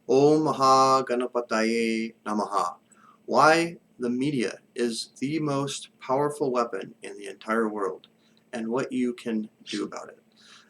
Om Maha Ganapataye Namaha. Why the media is the most powerful weapon in the entire world and what you can do about it.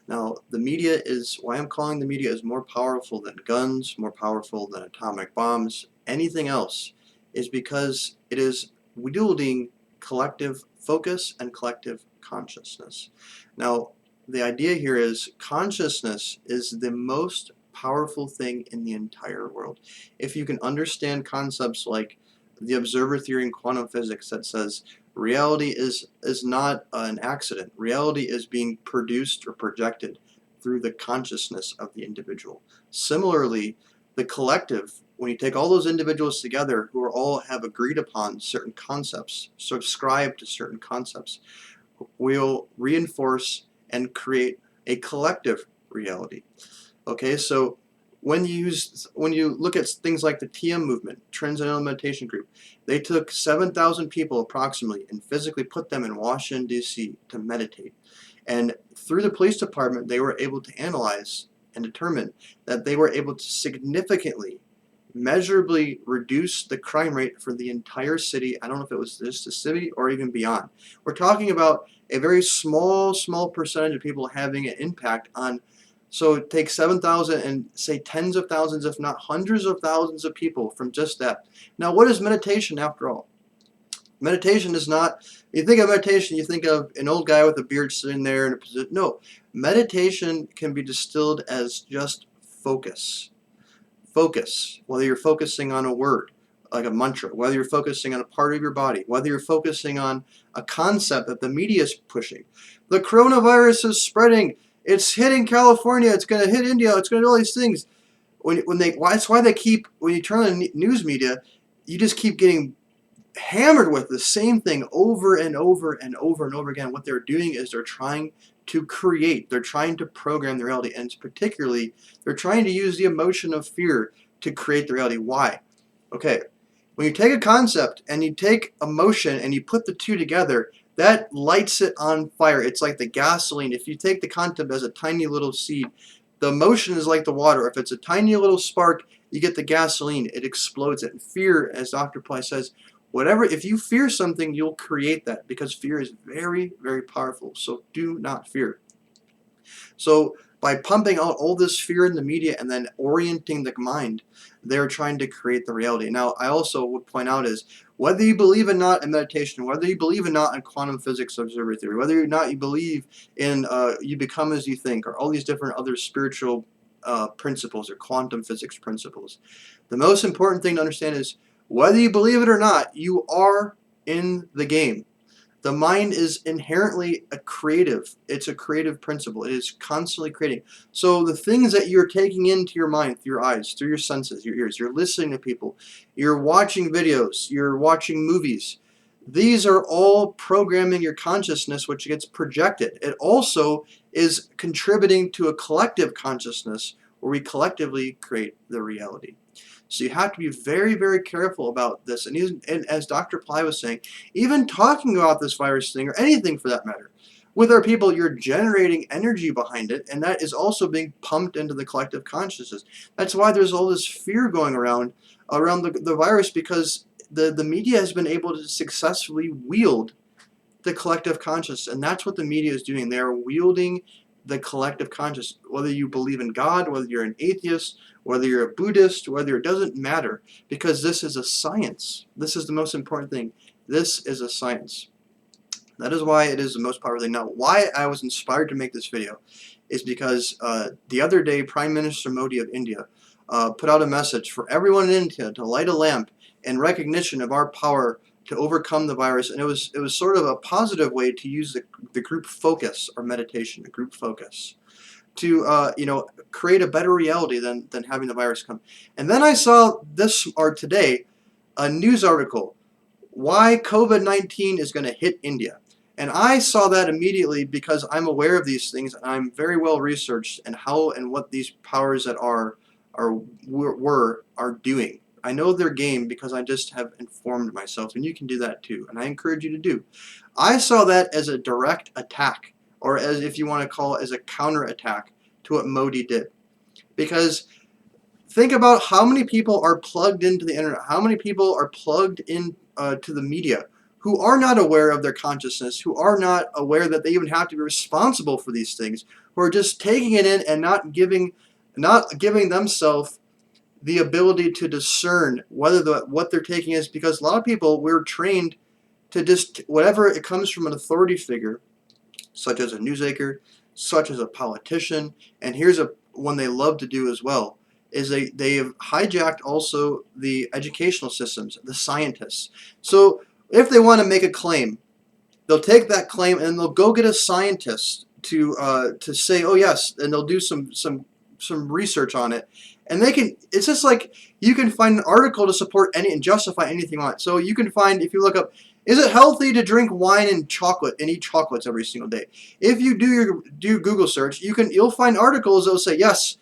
Now, the media is, why I'm calling the media is more powerful than guns, more powerful than atomic bombs, anything else, is because it is wielding collective focus and collective consciousness. Now, the idea here is consciousness is the most powerful thing in the entire world. If you can understand concepts like the observer theory in quantum physics that says reality is not an accident. Reality is being produced or projected through the consciousness of the individual. Similarly, the collective, when you take all those individuals together who are all have agreed upon certain concepts, subscribe to certain concepts, will reinforce and create a collective reality. Okay, so when you look at things like the TM movement, Transcendental Meditation Group, they took 7,000 people approximately and physically put them in Washington, D.C. to meditate. And through the police department, they were able to analyze and determine that they were able to significantly, measurably reduce the crime rate for the entire city. I don't know if it was just the city or even beyond. We're talking about a very small percentage of people having an impact on. So take 7,000 and say tens of thousands, if not hundreds of thousands of people from just that. Now, what is meditation after all? Meditation is not, you think of meditation, you think of an old guy with a beard sitting there in a position. No, meditation can be distilled as just focus. Focus, whether you're focusing on a word, like a mantra, whether you're focusing on a part of your body, whether you're focusing on a concept that the media is pushing. The coronavirus is spreading. It's hitting California. It's going to hit India. It's going to do all these things. That's why they keep, when you turn on the news media, you just keep getting hammered with the same thing over and over and over and over again. What they're doing is they're trying to create, they're trying to program the reality, and particularly they're trying to use the emotion of fear to create the reality. Why? Okay, when you take a concept and you take emotion and you put the two together, that lights it on fire. It's like the gasoline. If you take the concept as a tiny little seed, the emotion is like the water. If it's a tiny little spark, you get the gasoline. It explodes it. And fear, as Dr. Ply says, whatever, if you fear something, you'll create that because fear is very, very powerful. So do not fear. So by pumping out all this fear in the media and then orienting the mind, they're trying to create the reality. Now, I also would point out is whether you believe or not in meditation, whether you believe or not in quantum physics observer theory, whether or not you believe in you become as you think, or all these different other spiritual principles or quantum physics principles, the most important thing to understand is whether you believe it or not, you are in the game. The mind is inherently a creative. It's a creative principle. It is constantly creating. So the things that you're taking into your mind through your eyes, through your senses, your ears, you're listening to people, you're watching videos, you're watching movies. These are all programming your consciousness, which gets projected. It also is contributing to a collective consciousness where we collectively create the reality. So you have to be very, very careful about this. And as Dr. Ply was saying, even talking about this virus thing, or anything for that matter, with our people, you're generating energy behind it, and that is also being pumped into the collective consciousness. That's why there's all this fear going around the virus, because the media has been able to successfully wield the collective consciousness, and that's what the media is doing. They are wielding the collective consciousness. Whether you believe in God, whether you're an atheist, whether you're a Buddhist, whether it doesn't matter, because this is a science. This is the most important thing. This is a science. That is why it is the most powerful thing. Now, why I was inspired to make this video is because the other day, Prime Minister Modi of India put out a message for everyone in India to light a lamp in recognition of our power to overcome the virus. And it was sort of a positive way to use the group focus or meditation, the group focus, to create a better reality than having the virus come. And then I saw this, or today, a news article, why COVID-19 is going to hit India. And I saw that immediately because I'm aware of these things and I'm very well researched and how and what these powers that are doing. I know their game because I just have informed myself, and you can do that too, and I encourage you to do. I saw that as a direct attack, or as, if you want to call it, as a counterattack to what Modi did. Because Think about how many people are plugged into the internet, how many people are plugged in to the media who are not aware of their consciousness, who are not aware that they even have to be responsible for these things, who are just taking it in and not giving themselves the ability to discern whether what they're taking is, because a lot of people, we're trained to just whatever it comes from an authority figure, such as a news anchor, such as a politician. And here's a one they love to do as well, is they have hijacked also the educational systems, the scientists. So if they want to make a claim, they'll take that claim and they'll go get a scientist to say, oh yes, and they'll do some research on it, and they can. It's just like you can find an article to support any and justify anything on it. So you can find, if you look up, is it healthy to drink wine and chocolate and eat chocolates every single day? If you do Google search, you'll find articles that will say yes,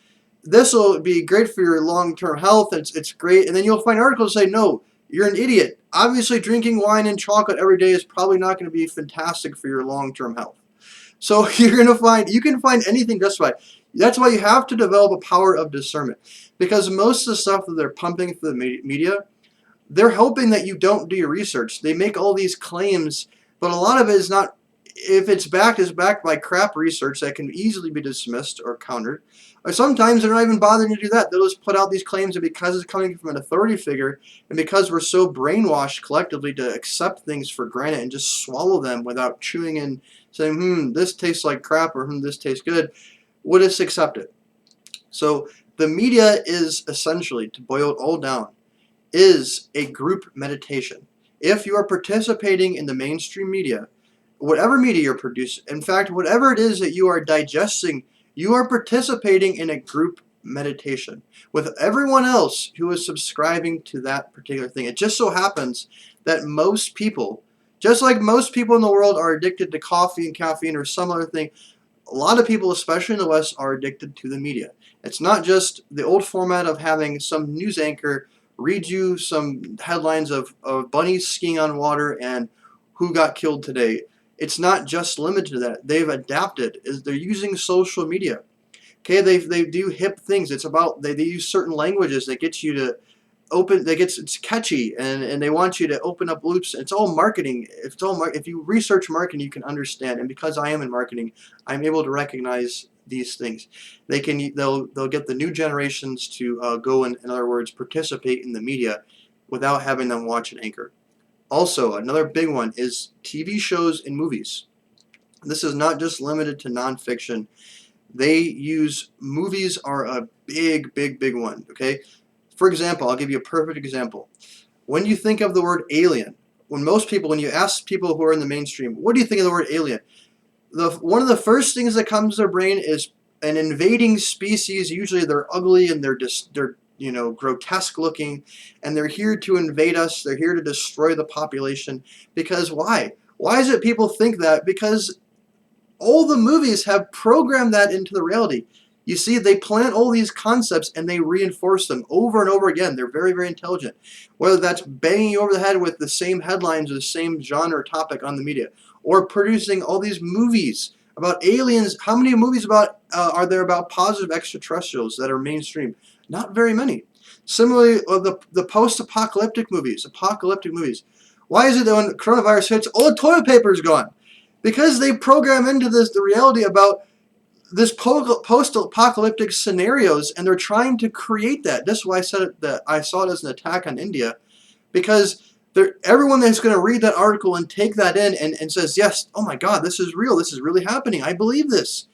this will be great for your long-term health. It's great, and then you'll find articles that say no, you're an idiot. Obviously, drinking wine and chocolate every day is probably not going to be fantastic for your long-term health. So you can find anything justified. That's why you have to develop a power of discernment, because most of the stuff that they're pumping through the media, they're hoping that you don't do your research. They make all these claims, but a lot of it is not. If it's backed by crap research that can easily be dismissed or countered. Or sometimes they're not even bothering to do that. They'll just put out these claims, and because it's coming from an authority figure, and because we're so brainwashed collectively to accept things for granted and just swallow them without chewing and saying, this tastes like crap, or this tastes good, we'll just accept it. So the media is essentially, to boil it all down, is a group meditation. If you are participating in the mainstream media, whatever media you're producing, in fact, whatever it is that you are digesting, you are participating in a group meditation with everyone else who is subscribing to that particular thing. It just so happens that most people, just like most people in the world are addicted to coffee and caffeine or some other thing, a lot of people, especially in the West, are addicted to the media. It's not just the old format of having some news anchor read you some headlines of bunnies skiing on water and who got killed today. It's not just limited to that. They've adapted. They're using social media. Okay, they do hip things. It's about they use certain languages that gets you to open. It's catchy, and they want you to open up loops. It's all marketing. If you research marketing, you can understand. And because I am in marketing, I'm able to recognize these things. They'll get the new generations to go and, in other words, participate in the media without having them watch an anchor. Also, another big one is TV shows and movies. This is not just limited to nonfiction. Movies are a big one, okay? For example, I'll give you a perfect example. When you think of the word alien, when you ask people who are in the mainstream, what do you think of the word alien? One of the first things that comes to their brain is an invading species. Usually they're ugly and they're grotesque looking, and they're here to invade us. They're here to destroy the population. Because why? Why is it people think that? Because all the movies have programmed that into the reality. You see, they plant all these concepts and they reinforce them over and over again. They're very, very intelligent. Whether that's banging you over the head with the same headlines or the same genre or topic on the media, or producing all these movies about aliens. How many movies are there about positive extraterrestrials that are mainstream? Not very many. Similarly, the post-apocalyptic movies, Why is it that when coronavirus hits, all the toilet paper is gone? Because they program into the reality about this post-apocalyptic scenarios, and they're trying to create that. That's why I said that I saw it as an attack on India, because everyone that's going to read that article and take that in and says, yes, oh my God, this is real. This is really happening. I believe this.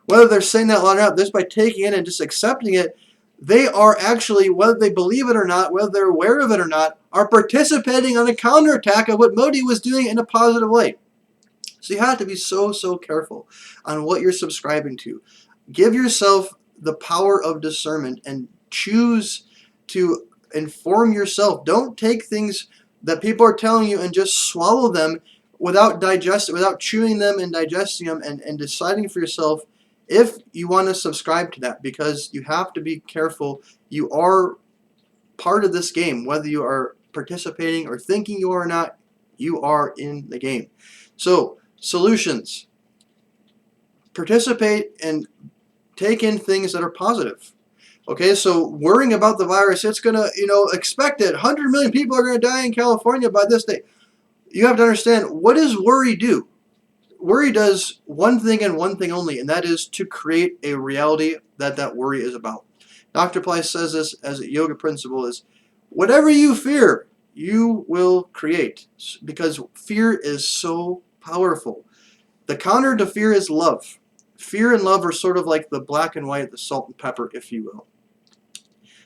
Whether they're saying that loud or not, just by taking it and just accepting it, they are actually, whether they believe it or not, whether they're aware of it or not, are participating on a counterattack of what Modi was doing in a positive light. So you have to be so careful on what you're subscribing to. Give yourself the power of discernment and choose to inform yourself. Don't take things that people are telling you and just swallow them without chewing them and digesting them and deciding for yourself if you want to subscribe to that, because you have to be careful. You are part of this game, whether you are participating or thinking you are or not. You are in the game. So, solutions. Participate and take in things that are positive. Okay, so worrying about the virus, it's gonna, expect it. 100 million people are gonna die in California by this day. You have to understand, what does worry do? Worry does one thing and one thing only, and that is to create a reality that worry is about. Dr. Price says this as a yoga principle is, whatever you fear, you will create, because fear is so powerful. The counter to fear is love. Fear and love are sort of like the black and white, the salt and pepper, if you will.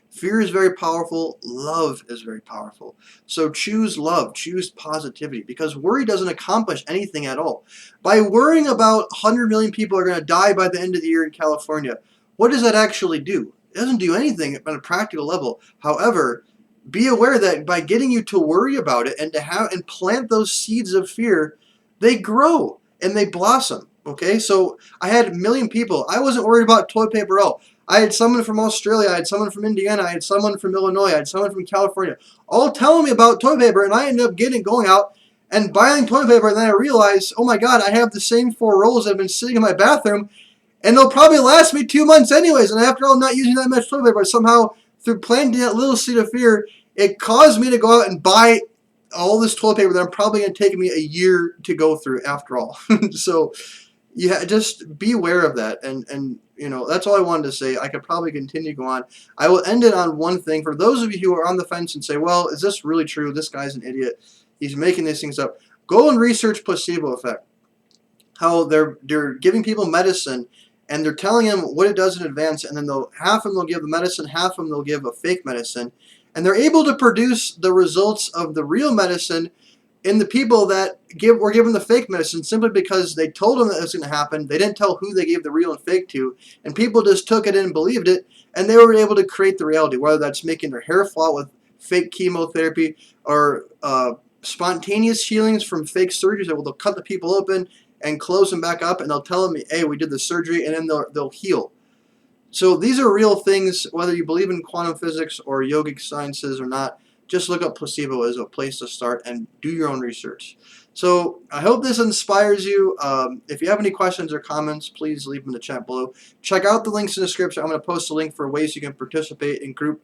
Fear is very powerful. Love is very powerful. So choose love. Choose positivity, because worry doesn't accomplish anything at all. By worrying about 100 million people are going to die by the end of the year in California, what does that actually do? It doesn't do anything on a practical level. However, be aware that by getting you to worry about it and to have and plant those seeds of fear, they grow and they blossom. Okay, so I had a million people. I wasn't worried about toilet paper at all. I had someone from Australia, I had someone from Indiana, I had someone from Illinois, I had someone from California, all telling me about toilet paper, and I ended up going out and buying toilet paper, and then I realized, oh my god, I have the same 4 rolls that have been sitting in my bathroom, and they'll probably last me 2 months anyways, and after all, not using that much toilet paper, somehow, through planting that little seed of fear, it caused me to go out and buy all this toilet paper that I'm probably going to take me a year to go through after all. So, yeah, just be aware of that, and that's all I wanted to say. I could probably continue to go on. I will end it on one thing. For those of you who are on the fence and say, well, is this really true? This guy's an idiot. He's making these things up. Go and research placebo effect. How they're giving people medicine, and they're telling them what it does in advance, and then half of them they'll give the medicine, half of them they'll give a fake medicine, and they're able to produce the results of the real medicine in the people that were given the fake medicine, simply because they told them that it was going to happen. They didn't tell who they gave the real and fake to, and people just took it in and believed it, and they were able to create the reality, whether that's making their hair fall out with fake chemotherapy, or spontaneous healings from fake surgeries. They'll cut the people open and close them back up, and they'll tell them, hey, we did the surgery, and then they'll heal. So these are real things, whether you believe in quantum physics or yogic sciences or not. Just look up placebo as a place to start and do your own research. So I hope this inspires you. If you have any questions or comments, please leave them in the chat below. Check out the links in the description. I'm going to post a link for ways you can participate in group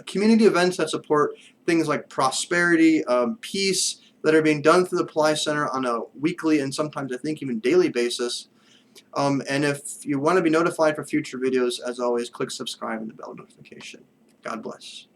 community events that support things like prosperity, peace, that are being done through the Ply Center on a weekly and sometimes I think even daily basis. And if you want to be notified for future videos, as always, click subscribe and the bell notification. God bless.